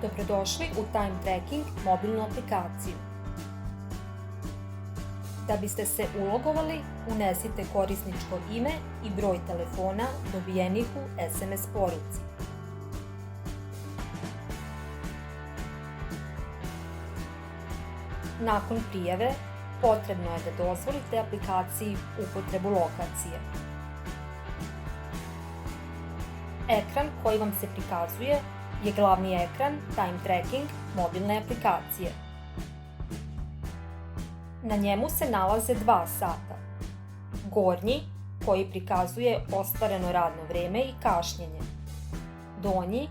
Dobrodošli u Time Tracking mobilnu aplikaciju. Da biste se ulogovali, unesite korisničko ime i broj telefona dobijenih u SMS poruci. Nakon prijave, potrebno je da dozvolite aplikaciji upotrebu lokacije. Ekran koji vam se prikazuje je glavni ekran Time Tracking mobilne aplikacije. Na njemu se nalaze dva sata. Gornji, koji prikazuje ostvareno radno vreme i kašnjenje. Donji,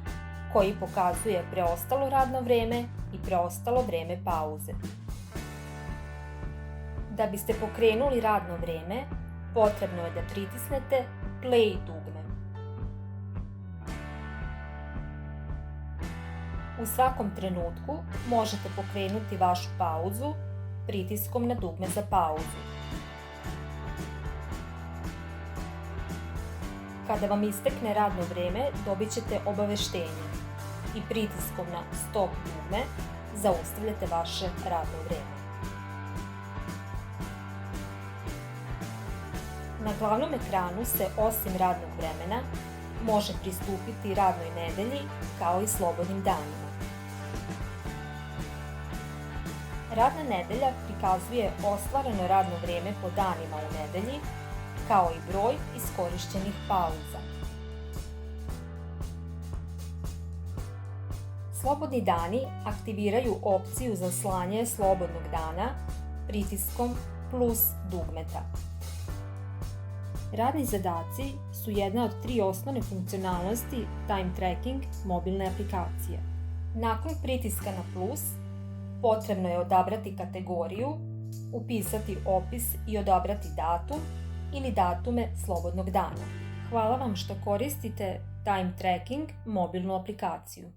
koji pokazuje preostalo radno vreme i preostalo vreme pauze. Da biste pokrenuli radno vreme, potrebno je da pritisnete Play dugme. U svakom trenutku možete pokrenuti vašu pauzu pritiskom na dugme za pauzu. Kada vam istekne radno vreme, dobit ćete obaveštenje i pritiskom na Stop dugme zaustavljate vaše radno vreme. Na glavnom ekranu se osim radnog vremena može pristupiti radnoj nedelji kao i slobodnim danima. Radna nedelja prikazuje ostvareno radno vreme po danima u nedelji, kao i broj iskorišćenih pauza. Slobodni dani aktiviraju opciju za slanje slobodnog dana pritiskom plus dugmeta. Radni zadaci su jedna od 3 osnovne funkcionalnosti Time Tracking mobilne aplikacije. Nakon pritiska na plus, potrebno je odabrati kategoriju, upisati opis i odabrati datum ili datume slobodnog dana. Hvala vam što koristite Time Tracking mobilnu aplikaciju.